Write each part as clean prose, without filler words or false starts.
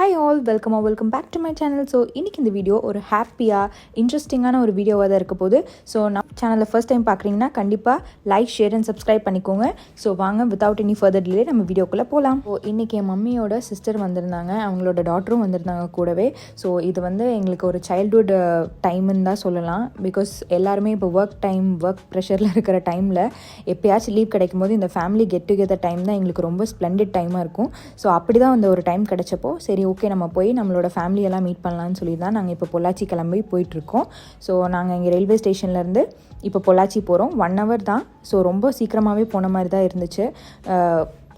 Hi all, welcome back to my channel. So இன்றைக்கி இந்த video ஒரு ஹாப்பியாக இன்ட்ரெஸ்டிங்கான ஒரு வீடியோவாக தான் இருக்க போகுது. ஸோ நம்ம சேனலில் ஃபர்ஸ்ட் டைம் பார்க்குறீங்கன்னா கண்டிப்பாக லைக், ஷேர் அண்ட் சப்ஸ்கிரைப் பண்ணிக்கோங்க. ஸோ வாங்க வித்தவுட் எனி ஃபர்தர் டிலே நம்ம வீடியோக்குள்ளே போகலாம். ஸோ இன்றைக்கி என் மம்மியோட சிஸ்டர் வந்திருந்தாங்க, அவங்களோட டாட்டரும் வந்திருந்தாங்க கூடவே. ஸோ இது வந்து எங்களுக்கு ஒரு சைல்ட்ஹுட் டைமுன்னு தான் சொல்லலாம். பிகாஸ் எல்லாருமே இப்போ ஒர்க் ப்ரெஷரில் இருக்கிற டைமில் எப்போயாச்சும் லீவ் கிடைக்கும் போது இந்த ஃபேமிலி கெட் டுகெதர் டைம் தான் எங்களுக்கு ரொம்ப ஸ்ப்ளெண்டட் டைமாக இருக்கும். ஸோ அப்படி தான் வந்து ஒரு டைம் கிடைச்சப்போ சரி ஓகே நம்ம போய் நம்மளோட ஃபேமிலியெல்லாம் மீட் பண்ணலான்னு சொல்லி தான் நாங்கள் இப்போ பொள்ளாச்சி கிளம்பி போயிட்டுருக்கோம். ஸோ நாங்கள் இங்கே ரயில்வே ஸ்டேஷன்லேருந்து இப்போ பொள்ளாச்சி போகிறோம். 1 hour தான். ஸோ ரொம்ப சீக்கிரமாகவே போன மாதிரி தான் இருந்துச்சு.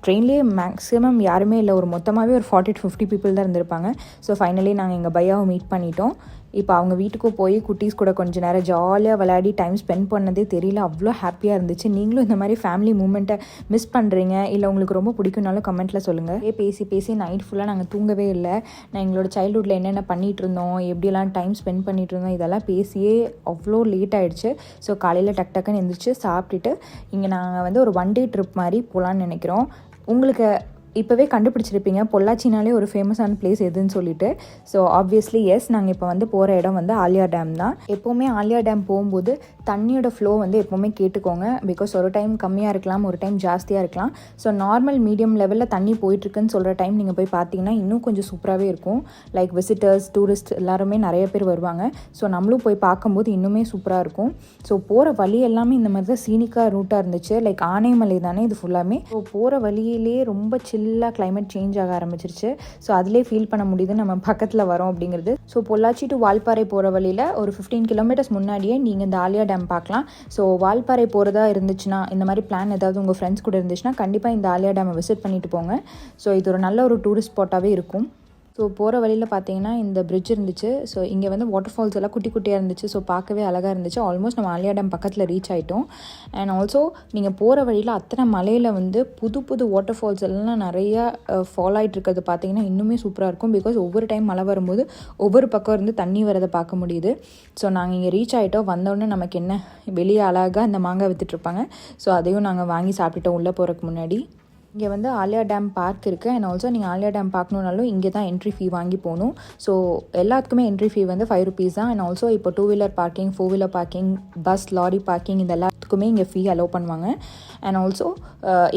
ட்ரெயின்லேயே மேக்ஸிமம் யாருமே இல்லை, ஒரு மொத்தமாகவே ஒரு 40 to 50 people தான் இருந்திருப்பாங்க. ஸோ ஃபைனலி நாங்கள் எங்கள் பையாவை மீட் பண்ணிட்டோம். இப்போ அவங்க வீட்டுக்கும் போய் குட்டீஸ் கூட கொஞ்சம் நேரம் ஜாலியாக விளையாடி டைம் ஸ்பெண்ட் பண்ணதே தெரியல, அவ்வளோ ஹாப்பியாக இருந்துச்சு. நீங்களும் இந்த மாதிரி ஃபேமிலி மூமெண்ட்டை மிஸ் பண்ணுறீங்க இல்லை உங்களுக்கு ரொம்ப பிடிக்கும்னாலும் கமெண்ட்டில் சொல்லுங்கள். பேசி நைட் ஃபுல்லாக நாங்கள் தூங்கவே இல்லை. நான் எங்களோட சைல்ட்ஹுட்டில் என்னென்ன பண்ணிகிட்டு இருந்தோம், எப்படியெல்லாம் டைம் ஸ்பெண்ட் பண்ணிகிட்டு இருந்தோம், இதெல்லாம் பேசியே அவ்வளோ லேட் ஆகிடுச்சு. ஸோ காலையில் டக்குன்னு எழுந்திரிச்சு சாப்பிட்டுட்டு இங்கே நாங்கள் வந்து ஒரு 1 day ட்ரிப் மாதிரி போகலான்னு நினைக்கிறோம். உங்களுக்கு இப்போவே கண்டுபிடிச்சிருப்பீங்க பொள்ளாச்சினாலே ஒரு ஃபேமஸான பிளேஸ் எதுன்னு சொல்லிட்டு. ஸோ ஆப்வியஸ்லி எஸ், நாங்கள் இப்போ வந்து போகிற இடம் வந்து ஆலியா டேம் தான். எப்போவுமே ஆலியா டேம் போகும்போது தண்ணியோட ஃப்ளோ வந்து எப்போவுமே கேட்டுக்கோங்க. பிகாஸ் ஒரு டைம் கம்மியாக இருக்கலாம், ஒரு டைம் ஜாஸ்தியாக இருக்கலாம். ஸோ நார்மல் மீடியம் லெவலில் தண்ணி போயிட்டுருக்குன்னு சொல்கிற டைம் நீங்கள் போய் பார்த்தீங்கன்னா இன்னும் கொஞ்சம் சூப்பராகவே இருக்கும். லைக் விசிட்டர்ஸ், டூரிஸ்ட் எல்லாருமே நிறைய பேர் வருவாங்க. ஸோ நம்மளும் போய் பார்க்கும்போது இன்னுமே சூப்பராக இருக்கும். ஸோ போகிற வழி எல்லாமே இந்த மாதிரி தான் சீனிக்காக ரூட்டாக இருந்துச்சு. லைக் ஆனைமலை தானே இது ஃபுல்லாமே. ஸோ போகிற வழியிலே ரொம்ப சில்லாக கிளைமேட் சேஞ்ச் ஆக ஆரம்பிச்சிருச்சு. ஸோ அதிலே ஃபீல் பண்ண முடியுது நம்ம பக்கத்தில் வரோம் அப்படிங்கிறது. ஸோ பொள்ளாச்சி டு வால்பாறை போகிற வழியில் ஒரு 15 kilometers முன்னாடியே நீங்கள் இந்த ஆலியா டேம் பார்க்கலாம். ஸோ வால்பாறை போகிறதா இருந்துச்சுன்னா, இந்த மாதிரி பிளான் ஏதாவது உங்கள் ஃப்ரெண்ட்ஸ் கூட இருந்துச்சுன்னா கண்டிப்பாக இந்த ஆலியா டேமை விசிட் பண்ணிட்டு போங்க. ஸோ இது ஒரு நல்ல ஒரு டூரிஸ்ட் ஸ்பாட்டாகவே இருக்கும். ஸோ போகிற வழியில் பார்த்தீங்கன்னா இந்த பிரிட்ஜ் இருந்துச்சு. ஸோ இங்கே வந்து வாட்டர் ஃபால்ஸ் எல்லாம் குட்டி குட்டியாக இருந்துச்சு. ஸோ பார்க்கவே அழகாக இருந்துச்சு. ஆல்மோஸ்ட் நம்ம ஆலியா டேம் பக்கத்தில் ரீச் ஆகிட்டோம். அண்ட் ஆல்சோ நீங்கள் போகிற வழியில் அத்தனை மலையில் வந்து புது வாட்டர் ஃபால்ஸ் எல்லாம் நிறையா ஃபால் ஆகிட்டு இருக்கிறது பார்த்தீங்கன்னா இன்னுமே சூப்பராக இருக்கும். பிகாஸ் ஒவ்வொரு டைம் மழை வரும்போது ஒவ்வொரு பக்கம் இருந்து தண்ணி வரதை பார்க்க முடியுது. ஸோ நாங்கள் இங்கே ரீச் ஆகிட்டோம். வந்தோடனே நமக்கு என்ன வெளியே அழகாக இந்த மாங்காய் விற்றுட்ருப்பாங்க. ஸோ அதையும் நாங்கள் வாங்கி சாப்பிட்டுட்டோம் உள்ளே போகிறதுக்கு முன்னாடி. இங்கே வந்து ஆலியா டேம் பார்க் இருக்குது. அண்ட் ஆல்சோ நீங்கள் ஆலியா டேம் பார்க்கணுன்னாலும் இங்கே தான் என்ட்ரி ஃபீ வாங்கி போகணும். ஸோ எல்லாத்துக்குமே என்ட்ரி ஃபீ வந்து 5 rupees தான். அண்ட் ஆல்சோ இப்போ 2-wheeler parking, 4-wheeler parking, bus, lorry parking இது எல்லாத்துக்குமே இங்கே ஃபீ அலோவ் பண்ணுவாங்க. அண்ட் ஆல்சோ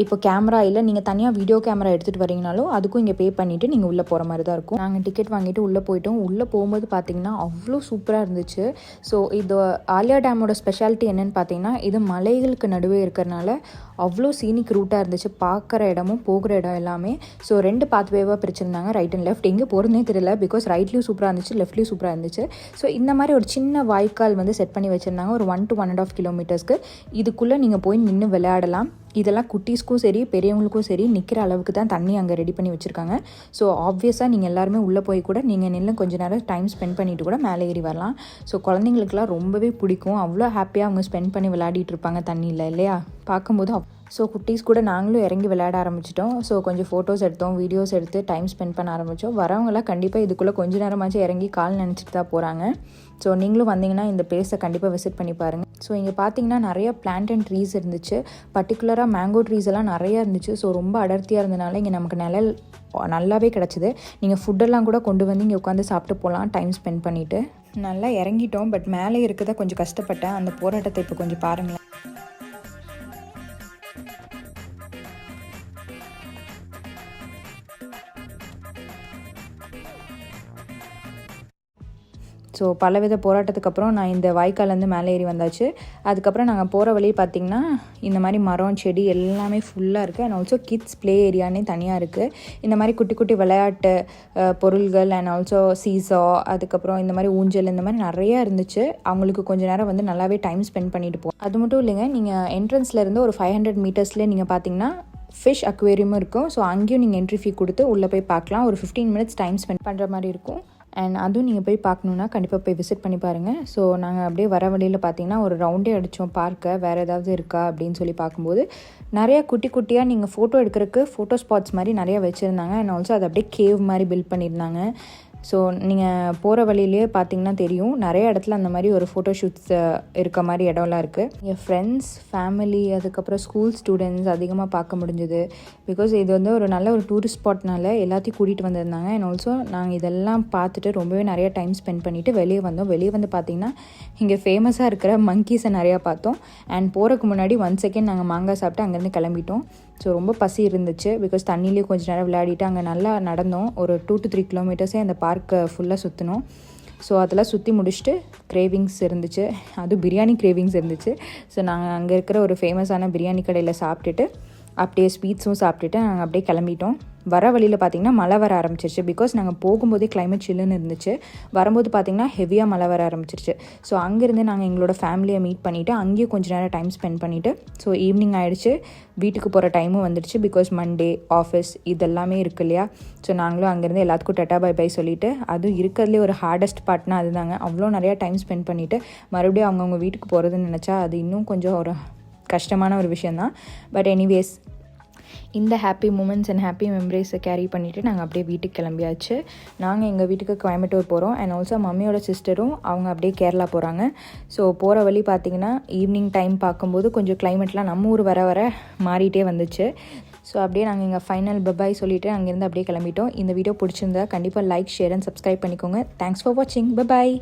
இப்போ கேமரா இல்லை நீங்கள் தனியாக வீடியோ கேமரா எடுத்துகிட்டு வரீங்கனாலும் அதுக்கும் இங்கே பே பண்ணிவிட்டு நீங்கள் உள்ளே போகிற மாதிரி தான் இருக்கும். நாங்கள் டிக்கெட் வாங்கிட்டு உள்ளே போயிட்டோம். உள்ளே போகும்போது பார்த்திங்கன்னா அவ்வளோ சூப்பராக இருந்துச்சு. ஸோ இது ஆலியா டேமோட ஸ்பெஷாலிட்டி என்னென்னு பார்த்தீங்கன்னா, இது மலைகளுக்கு நடுவே இருக்கிறனால அவ்வளோ சீனிக் ரூட்டாக இருந்துச்சு. பார்க்குற இடமும் போகிற இடம் எல்லாமே. ஸோ 2 பாத்வேவாக பிரிச்சிருந்தாங்க, ரைட் அண்ட் லெஃப்ட். எங்கே போகிறதுனே தெரியல, பிகாஸ் ரைட்லேயும் சூப்பராக இருந்துச்சு, லெஃப்ட்லேயும் சூப்பராக இருந்துச்சு. ஸோ இந்த மாதிரி ஒரு சின்ன வாய்க்கால் வந்து செட் பண்ணி வச்சுருந்தாங்க ஒரு 1 to 1.5 kilometers. இதுக்குள்ளே நீங்கள் போய் நின்று விளையாடலாம். இதெல்லாம் குட்டீஸ்க்கும் சரி பெரியவங்களுக்கும் சரி நிற்கிற அளவுக்கு தான் தண்ணி அங்கே ரெடி பண்ணி வச்சுருக்காங்க. ஸோ ஆப்வியஸாக நீங்கள் எல்லாருமே உள்ளே போய் கூட நீங்கள் நின்று கொஞ்சம் நேரம் டைம் ஸ்பெண்ட் பண்ணிவிட்டு கூட மேலே ஏறி வரலாம். ஸோ குழந்தைங்களுக்குலாம் ரொம்பவே பிடிக்கும். அவ்வளோ ஹாப்பியாக அவங்க ஸ்பெண்ட் பண்ணி விளையாடிட்டு இருப்பாங்க தண்ணியில் இல்லையா பார்க்கும்போது. ஸோ குட்டீஸ் கூட நாங்களும் இறங்கி விளையாட ஆரம்பிச்சிட்டோம். ஸோ கொஞ்சம் ஃபோட்டோஸ் எடுத்தோம், வீடியோஸ் எடுத்து டைம் ஸ்பெண்ட் பண்ண ஆரம்பித்தோம். வரவங்களாம் கண்டிப்பாக இதுக்குள்ளே கொஞ்சம் நேரமாச்சும் இறங்கி கால் நினச்சிட்டு தான் போகிறாங்க. ஸோ நீங்களும் வந்தீங்கன்னா இந்த பிளேஸை கண்டிப்பாக விசிட் பண்ணி பாருங்கள். ஸோ இங்கே பார்த்தீங்கன்னா நிறைய பிளான்ட் அண்ட் ட்ரீஸ் இருந்துச்சு. பர்டிகுலராக மேங்கோ ட்ரீஸ் எல்லாம் நிறையா இருந்துச்சு. ஸோ ரொம்ப அடர்த்தியாக இருந்தனால இங்கே நமக்கு நிழல் நல்லாவே கிடச்சிது. நீங்கள் ஃபுட்டெல்லாம் கூட கொண்டு வந்து இங்கே உட்காந்து சாப்பிட்டு போகலாம் டைம் ஸ்பெண்ட் பண்ணிவிட்டு. நல்லா இறங்கிட்டோம், பட் மேலே இருக்கதா கொஞ்சம் கஷ்டப்பட்டேன். அந்த போராட்டத்தை இப்போ கொஞ்சம் பாருங்களேன். ஸோ பலவித போராட்டத்துக்கு அப்புறம் நான் இந்த வாய்க்காலேருந்து மேலே ஏறி வந்தாச்சு. அதுக்கப்புறம் நாங்கள் போகிற வழி பார்த்திங்கன்னா இந்த மாதிரி மரம், செடி எல்லாமே ஃபுல்லாக இருக்குது. அண்ட் ஆல்சோ கிட்ஸ் ப்ளே ஏரியானே தனியாக இருக்குது. இந்த மாதிரி குட்டி குட்டி விளையாட்டு பொருள்கள் அண்ட் ஆல்சோ சீசா, அதுக்கப்புறம் இந்த மாதிரி ஊஞ்சல், இந்த மாதிரி நிறையா இருந்துச்சு. அவங்களுக்கு கொஞ்சம் நேரம் வந்து நல்லாவே டைம் ஸ்பெண்ட் பண்ணிட்டு போகும். அது மட்டும் இல்லைங்க, நீங்கள் என்ட்ரன்ஸ்லேருந்து ஒரு 500 metersலேயே நீங்கள் பார்த்தீங்கன்னா ஃபிஷ் அக்வேரியமும் இருக்கும். ஸோ அங்கேயும் நீங்கள் என்ட்ரி ஃபீ கொடுத்து உள்ளே போய் பார்க்கலாம். ஒரு 15 minutes டைம் ஸ்பெண்ட் பண்ணுற மாதிரி இருக்கும். அண்ட் அதுவும் நீங்கள் போய் பார்க்கணுன்னா கண்டிப்பாக போய் விசிட் பண்ணி பாருங்கள். ஸோ நாங்கள் அப்படியே வர வழியில் பார்த்தீங்கன்னா ஒரு ரவுண்டே அடித்தோம் பார்க்க, வேறு ஏதாவது இருக்கா அப்படின்னு சொல்லி பார்க்கும்போது நிறையா குட்டி குட்டியாக நீங்கள் ஃபோட்டோ எடுக்கிறதுக்கு ஃபோட்டோ ஸ்பாட்ஸ் மாதிரி நிறையா வச்சுருந்தாங்க. அண்ட் ஆல்சோ அது அப்படியே கேவ் மாதிரி பில்ட் பண்ணியிருந்தாங்க. ஸோ நீங்கள் போகிற வழியிலே பார்த்தீங்கன்னா தெரியும், நிறைய இடத்துல அந்த மாதிரி ஒரு ஃபோட்டோ ஷூட்ஸ் இருக்க மாதிரி இடம்லாம் இருக்குது. என் ஃப்ரெண்ட்ஸ், ஃபேமிலி, அதுக்கப்புறம் ஸ்கூல் ஸ்டூடெண்ட்ஸ் அதிகமாக பார்க்க முடிஞ்சுது. பிகாஸ் இது வந்து ஒரு நல்ல ஒரு டூரிஸ்ட் ஸ்பாட்னால எல்லாத்தையும் கூட்டிகிட்டு வந்திருந்தாங்க. அண்ட் ஆல்சோ நாங்கள் இதெல்லாம் பார்த்துட்டு ரொம்பவே நிறைய டைம் ஸ்பெண்ட் பண்ணிவிட்டு வெளியே வந்தோம். வெளியே வந்து பார்த்திங்கன்னா இங்கே ஃபேமஸாக இருக்கிற மங்கீஸை நிறையா பார்த்தோம். அண்ட் போகிறதுக்கு முன்னாடி 1 செகண்ட் நாங்கள் மாங்காய் சாப்பிட்டு அங்கேருந்து கிளம்பிட்டோம். ஸோ ரொம்ப பசி இருந்துச்சு. பிகாஸ் தண்ணியிலே கொஞ்சம் நேரம் விளையாடிட்டு அங்கே நல்லா நடந்தோம். ஒரு 2 to 3 கிலோமீட்டர்ஸே அந்த பார்க்கை ஃபுல்லாக சுற்றினோம். ஸோ அதெல்லாம் சுற்றி முடிச்சுட்டு கிரேவிங்ஸ் இருந்துச்சு, அதுவும் பிரியாணி கிரேவிங்ஸ் இருந்துச்சு. ஸோ நாங்கள் அங்கே இருக்கிற ஒரு ஃபேமஸான பிரியாணி கடையில் சாப்பிட்டுட்டு அப்படியே ஸ்வீட்ஸும் சாப்பிட்டுட்டு நாங்கள் அப்படியே கிளம்பிட்டோம். வர வழியில் பார்த்திங்கன்னா மழை வர ஆரம்பிச்சிருச்சு. பிகாஸ் நாங்கள் போகும்போதே கிளைமேட் சில்லுன்னு இருந்துச்சு. வரும்போது பார்த்திங்கன்னா ஹெவியாக மழை வர ஆரம்பிச்சிருச்சு. ஸோ அங்கேருந்து நாங்கள் எங்களோட ஃபேமிலியை மீட் பண்ணிவிட்டு அங்கேயும் கொஞ்சம் நேரம் டைம் ஸ்பெண்ட் பண்ணிவிட்டு ஸோ ஈவினிங் ஆகிடுச்சு. வீட்டுக்கு போகிற டைமும் வந்துடுச்சு. பிகாஸ் மண்டே ஆஃபீஸ் இதெல்லாமே இருக்கு இல்லையா. ஸோ நாங்களும் அங்கேருந்து எல்லாத்துக்கும் டட்டா பை பை சொல்லிவிட்டு, அதுவும் இருக்கிறதுலே ஒரு ஹார்டஸ்ட் பார்ட்னா அதுதாங்க. அவ்வளோ நிறையா டைம் ஸ்பெண்ட் பண்ணிவிட்டு மறுபடியும் அவங்கவுங்க வீட்டுக்கு போகிறதுன்னு நினச்சா அது இன்னும் கொஞ்சம் ஒரு கஷ்டமான ஒரு விஷயந்தான். பட் எனிவேஸ், இந்த ஹாப்பி மூமெண்ட்ஸ் அண்ட் ஹாப்பி மெமரிஸை கேரி பண்ணிவிட்டு நாங்கள் அப்படியே வீட்டுக்கு கிளம்பியாச்சு. நாங்கள் எங்கள் வீட்டுக்கு கோயம்புத்தூர் போகிறோம். அண்ட் ஆல்சோ மம்மியோட சிஸ்டரும் அவங்க அப்படியே கேரளா போகிறாங்க. ஸோ போகிற வழி பார்த்திங்கன்னா ஈவினிங் டைம் பார்க்கும்போது கொஞ்சம் கிளைமேட்லாம் நம்ம ஊர் வர வர மாறிட்டே வந்துச்சு. ஸோ அப்படியே நாங்கள் இங்கே ஃபைனல் பபாய் சொல்லிவிட்டு அங்கேருந்து அப்படியே கிளம்பிட்டோம். இந்த வீடியோ பிடிச்சிருந்தா கண்டிப்பாக லைக், ஷேர் அண்ட் சப்ஸ்கிரைப் பண்ணிக்கோங்க. தேங்க்ஸ் ஃபார் வாட்சிங். பபாய்.